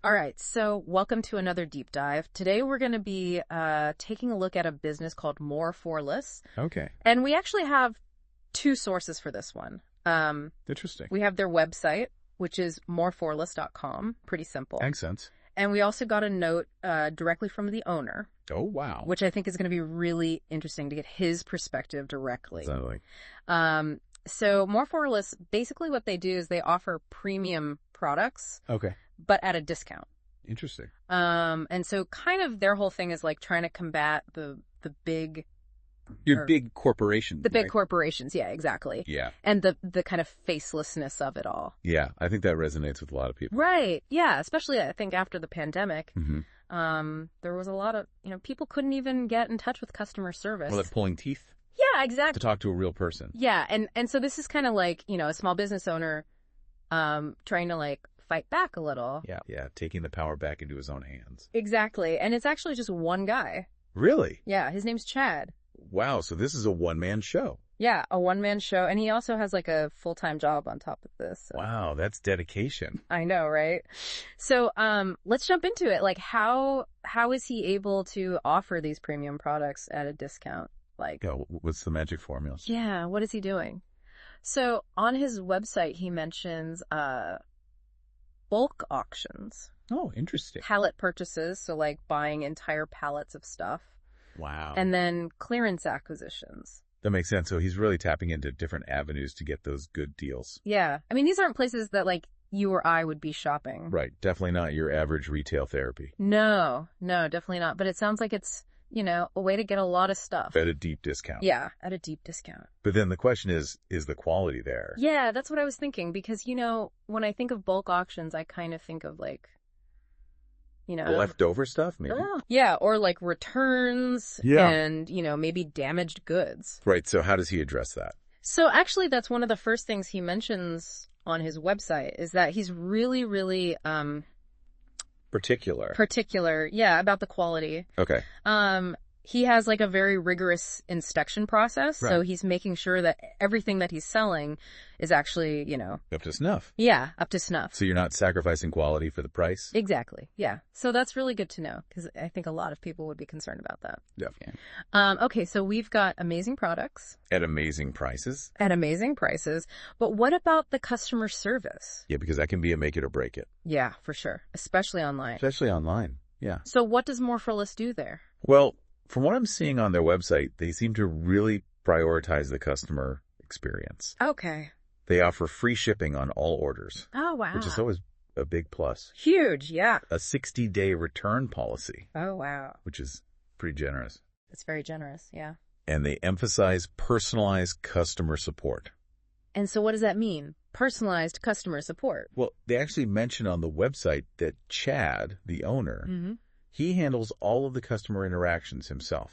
All right, so welcome to another deep dive. Today we're going to be taking a look at a business called More4less. Okay. And we actually have two sources for this one. Interesting. We have their website, which is more4less.com. Pretty simple. Accents. And we also got a note directly from the owner. Oh, wow. Which I think is going to be really interesting to get his perspective directly. Exactly. So More4less, basically what they do is they offer premium products. Okay. But at a discount. Interesting. And so kind of their whole thing is like trying to combat the big... Big corporations. The big right? corporations, yeah, exactly. Yeah. And the kind of facelessness of it all. Yeah, I think that resonates with a lot of people. Right, yeah, especially I think after the pandemic. Mm-hmm. There was a lot of, people couldn't even get in touch with customer service. Well, like pulling teeth Yeah, exactly. to talk to a real person. Yeah, and so this is kind of like, a small business owner trying to like fight back a little. Yeah, taking the power back into his own hands. Exactly, and it's actually just one guy. Really? Yeah, his name's Chad. Wow, so this is a one-man show. Yeah, a one-man show, and he also has like a full-time job on top of this. So. Wow, that's dedication. I know, right? So, let's jump into it. Like, how is he able to offer these premium products at a discount? Like, Yeah, what's the magic formula? yeah, what is he doing? So, on his website, he mentions bulk auctions, Oh, interesting. pallet purchases, so like buying entire pallets of stuff, Wow. and then clearance acquisitions. That makes sense. So he's really tapping into different avenues to get those good deals. Yeah, I mean, these aren't places that like you or I would be shopping. Right. Definitely not your average retail therapy. No, definitely not. But it sounds like it's, a way to get a lot of stuff. At a deep discount. Yeah, at a deep discount. But then the question is the quality there? Yeah, that's what I was thinking. Because, when I think of bulk auctions, I kind of think of like, Leftover stuff, maybe? Yeah, or like returns and, maybe damaged goods. Right. So how does he address that? So actually, that's one of the first things he mentions on his website is that he's really, really Particular. About the quality. Okay. He has like a very rigorous inspection process. Right. So he's making sure that everything that he's selling is actually, Up to snuff. Yeah, up to snuff. So you're not sacrificing quality for the price? Exactly. Yeah. So that's really good to know because I think a lot of people would be concerned about that. Definitely. Okay. So we've got amazing products. At amazing prices? At amazing prices. But what about the customer service? Yeah, because that can be a make it or break it. Yeah, for sure. Especially online. Especially online. Yeah. So what does More4less do there? Well, from what I'm seeing on their website, they seem to really prioritize the customer experience. Okay. They offer free shipping on all orders. Oh, wow. Which is always a big plus. Huge, yeah. A 60-day return policy. Oh, wow. Which is pretty generous. That's very generous, yeah. And they emphasize personalized customer support. And so what does that mean? Personalized customer support? Well, they actually mention on the website that Chad, the owner, he handles all of the customer interactions himself.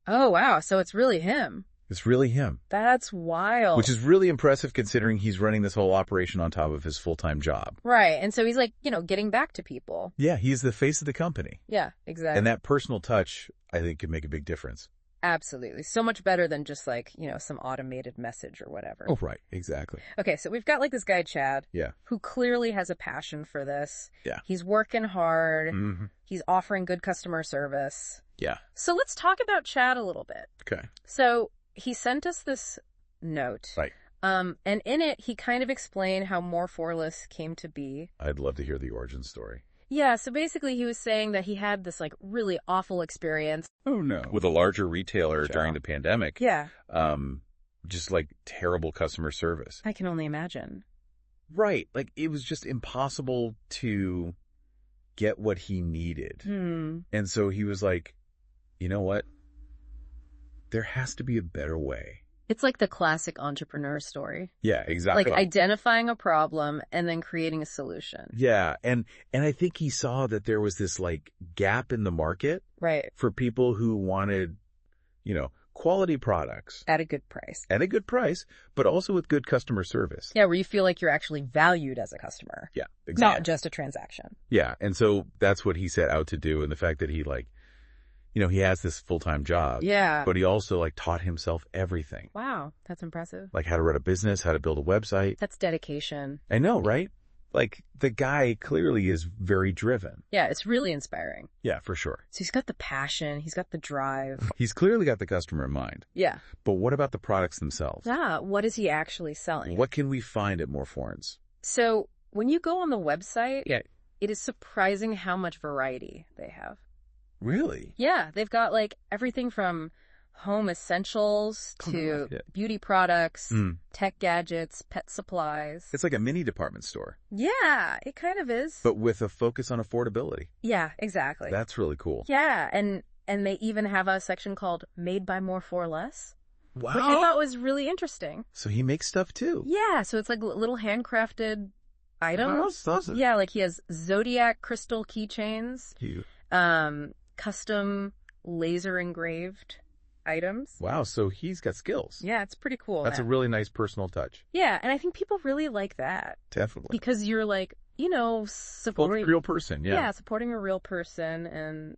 Oh, wow. So it's really him. It's really him. That's wild. Which is really impressive considering he's running this whole operation on top of his full-time job. Right. And so he's like, getting back to people. Yeah, he's the face of the company. Yeah, exactly. And that personal touch, I think, can make a big difference. Absolutely. So much better than just like, some automated message or whatever. Oh, right. Exactly. Okay. So we've got like this guy, Chad. Yeah. Who clearly has a passion for this. Yeah. He's working hard. Mm-hmm. He's offering good customer service. Yeah. So let's talk about Chad a little bit. Okay. So he sent us this note. Right. And in it, he kind of explained how More4less came to be. I'd love to hear the origin story. Yeah, so basically he was saying that he had this like really awful experience. Oh no. With a larger retailer during the pandemic. Yeah. Just like terrible customer service. I can only imagine. Right. Like it was just impossible to get what he needed. And so he was like, you know what? There has to be a better way. It's like the classic entrepreneur story. Yeah, exactly. Like identifying a problem and then creating a solution. Yeah. And I think he saw that there was this like gap in the market. Right. For people who wanted, quality products. At a good price. At a good price, but also with good customer service. Yeah, where you feel like you're actually valued as a customer. Yeah, exactly. Not just a transaction. Yeah. And so that's what he set out to do. And the fact that he he has this full-time job. Yeah. But he also taught himself everything. Wow. That's impressive. Like how to run a business, how to build a website. That's dedication. I know, right? Like, the guy clearly is very driven. Yeah, it's really inspiring. Yeah, for sure. So he's got the passion, he's got the drive. He's clearly got the customer in mind. Yeah. But what about the products themselves? Yeah, what is he actually selling? What can we find at More4less? So when you go on the website, Yeah. it is surprising how much variety they have. Really? Yeah, they've got like everything from home essentials to beauty products, tech gadgets, pet supplies. It's like a mini department store. Yeah, it kind of is. But with a focus on affordability. Yeah, exactly. That's really cool. Yeah, and they even have a section called Made by More4less. Wow. Which I thought was really interesting. So he makes stuff too. Yeah, so it's like little handcrafted items. Wow, that's Yeah, like he has Zodiac crystal keychains. cute. Custom laser engraved items. Wow, so he's got skills. Yeah, it's pretty cool. That's a really nice personal touch. Yeah, and I think people really like that. Definitely. Because you're like, supporting a real person, yeah. Yeah, supporting a real person and,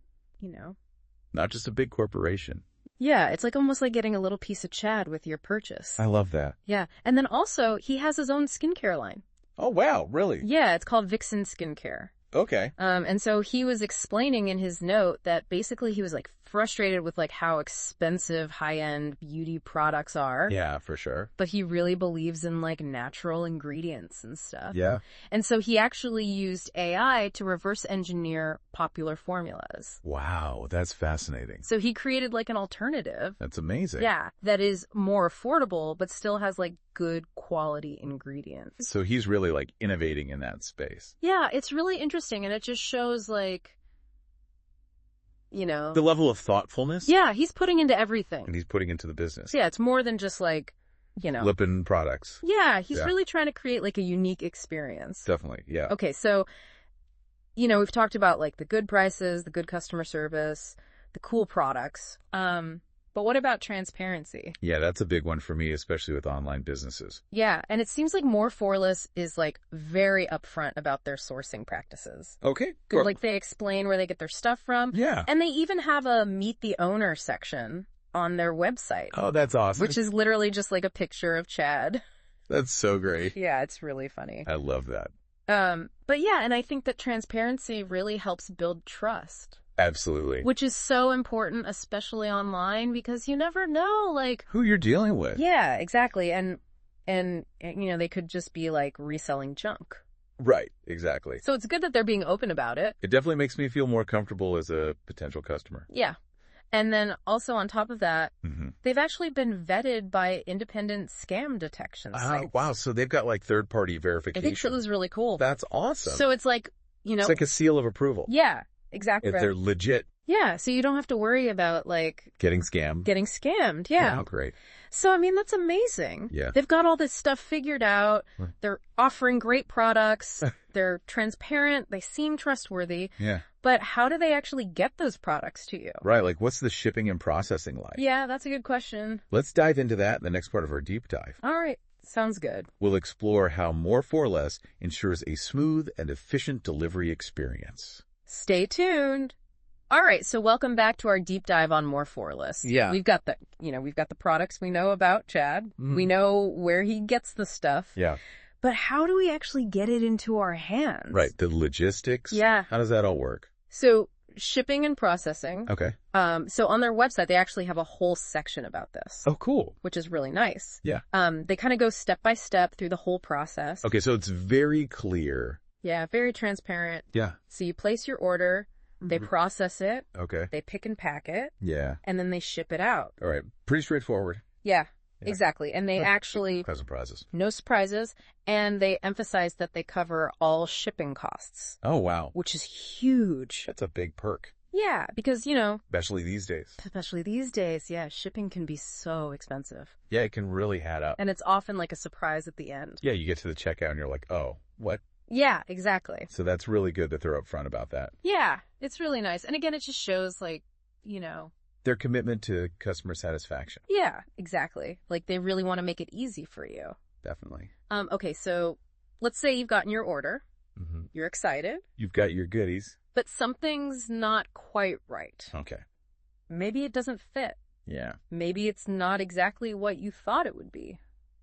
Not just a big corporation. Yeah, it's like almost like getting a little piece of Chad with your purchase. I love that. Yeah, and then also he has his own skincare line. Oh, wow, really? Yeah, it's called Vixen Skincare. Okay. And so he was explaining in his note that basically he was like frustrated with like how expensive high-end beauty products are. Yeah, for sure. But he really believes in like natural ingredients and stuff. Yeah. And so he actually used AI to reverse engineer popular formulas. Wow, that's fascinating. So he created like an alternative. That's amazing. Yeah, that is more affordable, but still has like good quality ingredients. So he's really like innovating in that space. Yeah, it's really interesting. And it just shows like, the level of thoughtfulness. Yeah, he's putting into everything. And he's putting into the business. So yeah, it's more than just like, Flipping products. Yeah, he's really trying to create like a unique experience. Definitely, yeah. Okay, so, we've talked about like the good prices, the good customer service, the cool products. But what about transparency? Yeah, that's a big one for me, especially with online businesses. Yeah, and it seems like More4less is like very upfront about their sourcing practices. Okay. Good. Like they explain where they get their stuff from. Yeah. And they even have a meet the owner section on their website. Oh, that's awesome. Which is literally just like a picture of Chad. That's so great. Yeah, it's really funny. I love that. But yeah, and I think that transparency really helps build trust. Absolutely. Which is so important, especially online, because you never know, like, who you're dealing with. Yeah, exactly. And they could just be like reselling junk. Right, exactly. So it's good that they're being open about it. It definitely makes me feel more comfortable as a potential customer. Yeah. And then also on top of that, they've actually been vetted by independent scam detection sites. Wow. So they've got like third-party verification. I think that was really cool. That's awesome. So it's like, it's like a seal of approval. Yeah, exactly. If they're legit. Yeah, so you don't have to worry about like getting scammed. Yeah. Oh, great. So, I mean, that's amazing. Yeah. They've got all this stuff figured out. They're offering great products. They're transparent. They seem trustworthy. Yeah. But how do they actually get those products to you? Right. Like, what's the shipping and processing like? Yeah, that's a good question. Let's dive into that in the next part of our deep dive. All right. Sounds good. We'll explore how More4less ensures a smooth and efficient delivery experience. Stay tuned. All right, so welcome back to our deep dive on More4less. Yeah. We've got the products we know about Chad. We know where he gets the stuff. Yeah. But how do we actually get it into our hands? Right, the logistics. Yeah. How does that all work? So, shipping and processing. Okay. So on their website, they actually have a whole section about this. Oh, cool. Which is really nice. Yeah. They kind of go step by step through the whole process. Okay, so it's very clear. Yeah, very transparent. Yeah. So you place your order. They process it. Okay. They pick and pack it. Yeah. And then they ship it out. All right. Pretty straightforward. Yeah, exactly. And they actually... No surprises. No surprises. And they emphasize that they cover all shipping costs. Oh, wow. Which is huge. That's a big perk. Yeah, because, Especially these days. Yeah. Shipping can be so expensive. Yeah, it can really add up. And it's often like a surprise at the end. Yeah, you get to the checkout and you're like, oh, what? Yeah, exactly. So that's really good that they're upfront about that. Yeah, it's really nice. And again, it just shows their commitment to customer satisfaction. Yeah, exactly. Like they really want to make it easy for you. Definitely. Okay, so let's say you've gotten your order. You're excited. You've got your goodies. But something's not quite right. Okay. Maybe it doesn't fit. Yeah. Maybe it's not exactly what you thought it would be.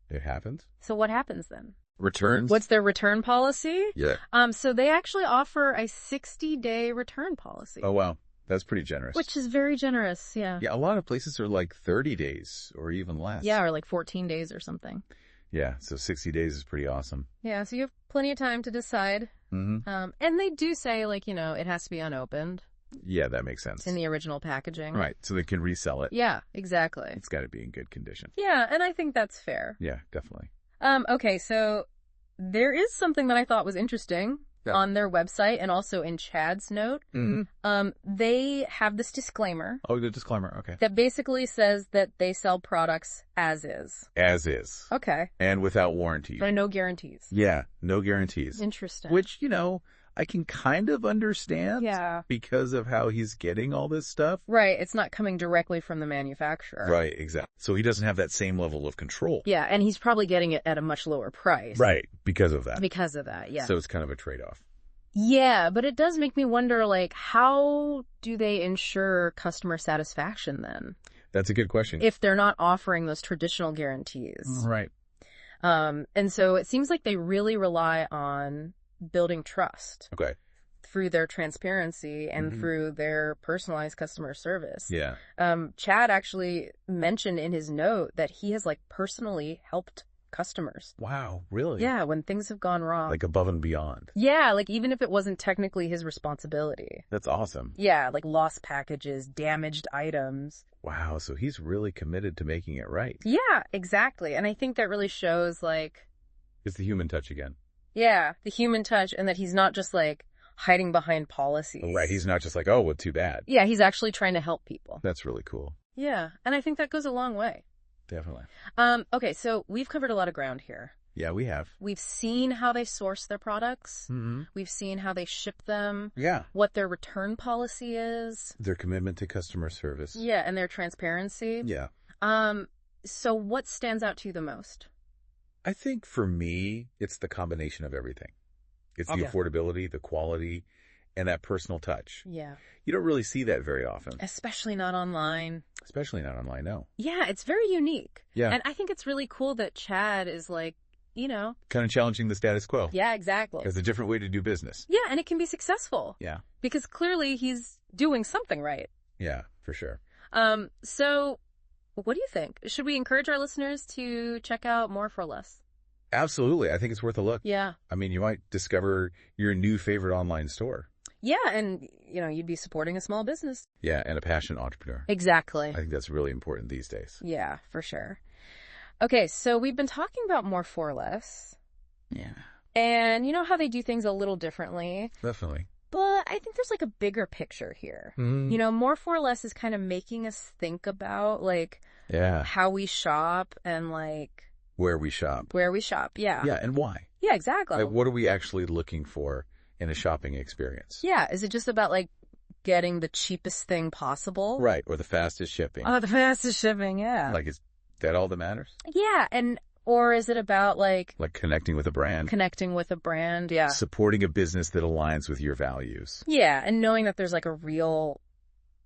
It happens. So what happens then? Returns? What's their return policy? Yeah. So they actually offer a 60-day return policy. Oh, wow. That's pretty generous. Which is very generous, yeah. Yeah, a lot of places are like 30 days or even less. Yeah, or like 14 days or something. Yeah, so 60 days is pretty awesome. Yeah, so you have plenty of time to decide. Mm-hmm. And they do say, like, it has to be unopened. Yeah, that makes sense. It's in the original packaging. Right, so they can resell it. Yeah, exactly. It's got to be in good condition. Yeah, and I think that's fair. Yeah, definitely. Okay, so there is something that I thought was interesting on their website and also in Chad's note. Mm-hmm. They have this disclaimer. Oh, the disclaimer, okay. That basically says that they sell products as is. As is. Okay. And without warranty. So no guarantees. Yeah, no guarantees. Interesting. Which, I can kind of understand. Yeah. Because of how he's getting all this stuff. Right. It's not coming directly from the manufacturer. Right, exactly. So he doesn't have that same level of control. Yeah, and he's probably getting it at a much lower price. Right, because of that. Because of that, yeah. So it's kind of a trade-off. Yeah, but it does make me wonder, like, how do they ensure customer satisfaction then? That's a good question. If they're not offering those traditional guarantees. Right. And so it seems like they really rely on building trust. Okay. Through their transparency and through their personalized customer service. Yeah. Chad actually mentioned in his note that he has, like, personally helped customers. Wow, really? Yeah, when things have gone wrong. Like above and beyond. Yeah, like even if it wasn't technically his responsibility. That's awesome. Yeah, like lost packages, damaged items. Wow, so he's really committed to making it right. Yeah, exactly. And I think that really shows, like... It's the human touch again. Yeah, the human touch, and that he's not just, like, hiding behind policies. Oh, right, he's not just like, oh, well, too bad. Yeah, he's actually trying to help people. That's really cool. Yeah, and I think that goes a long way. Definitely. Okay, so we've covered a lot of ground here. Yeah, we have. We've seen how they source their products. Mm-hmm. We've seen how they ship them. Yeah. What their return policy is. Their commitment to customer service. Yeah, and their transparency. Yeah. So what stands out to you the most? I think for me, it's the combination of everything. It's the affordability, the quality, and that personal touch. Yeah. You don't really see that very often. Especially not online. Especially not online, no. Yeah, it's very unique. Yeah. And I think it's really cool that Chad is like, kind of challenging the status quo. Yeah, exactly. There's a different way to do business. Yeah, and it can be successful. Yeah. Because clearly he's doing something right. Yeah, for sure. So what do you think? Should we encourage our listeners to check out More4less? Absolutely. I think it's worth a look. Yeah. I mean, you might discover your new favorite online store. Yeah, and, you'd be supporting a small business. Yeah, and a passionate entrepreneur. Exactly. I think that's really important these days. Yeah, for sure. Okay, so we've been talking about More4less. Yeah. And you know how they do things a little differently. Definitely. But I think there's like a bigger picture here. Mm-hmm. More4less is kind of making us think about how we shop and where we shop. Yeah. Yeah, and why? Yeah, exactly. What are we actually looking for in a shopping experience? Yeah, is it just about getting the cheapest thing possible? Right, or the fastest shipping. Oh, the fastest shipping, yeah. Is that all that matters? Yeah, or is it about connecting with a brand? Connecting with a brand, yeah. Supporting a business that aligns with your values. Yeah, and knowing that there's a real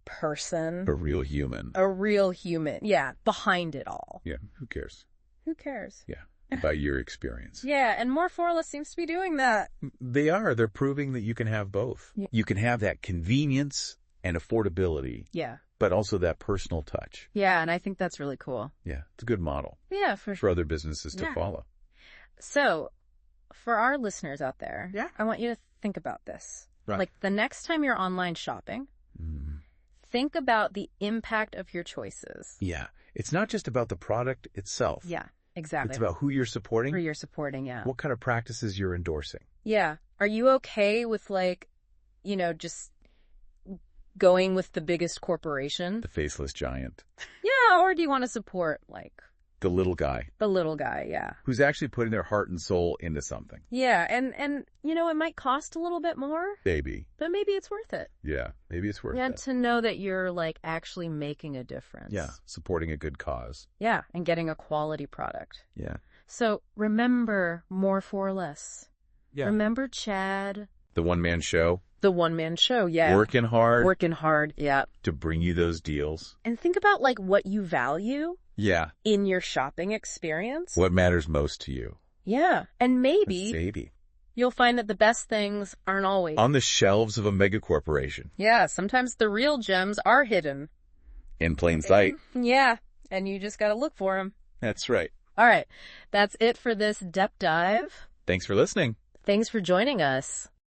person. A real human. A real human, yeah, behind it all. Yeah, who cares? Who cares? Yeah, about your experience. Yeah, and More4less seems to be doing that. They are. They're proving that you can have both. Yeah. You can have that convenience and affordability. Yeah. But also that personal touch. Yeah, and I think that's really cool. Yeah, it's a good model. Yeah, for sure. For other businesses to follow. So, for our listeners out there, I want you to think about this. Right. The next time you're online shopping, think about the impact of your choices. Yeah. It's not just about the product itself. Yeah, exactly. It's about who you're supporting. Who you're supporting, yeah. What kind of practices you're endorsing. Yeah. Are you okay with just going with the biggest corporation? The faceless giant. Yeah, or do you want to support the little guy? The little guy, yeah. Who's actually putting their heart and soul into something. Yeah, and it might cost a little bit more. Maybe. But maybe it's worth it. Yeah, maybe it's worth it. Yeah, to know that you're actually making a difference. Yeah, supporting a good cause. Yeah, and getting a quality product. Yeah. So remember More4less. Yeah. Remember Chad. The one-man show. The one-man show, yeah. Working hard, yeah. To bring you those deals. And think about what you value. Yeah. In your shopping experience. What matters most to you. Yeah. And maybe Maybe. you'll find that the best things aren't always On the shelves of a mega corporation. Yeah, sometimes the real gems are hidden. In plain sight. Yeah, and you just gotta look for them. That's right. All right, that's it for this depth dive. Thanks for listening. Thanks for joining us.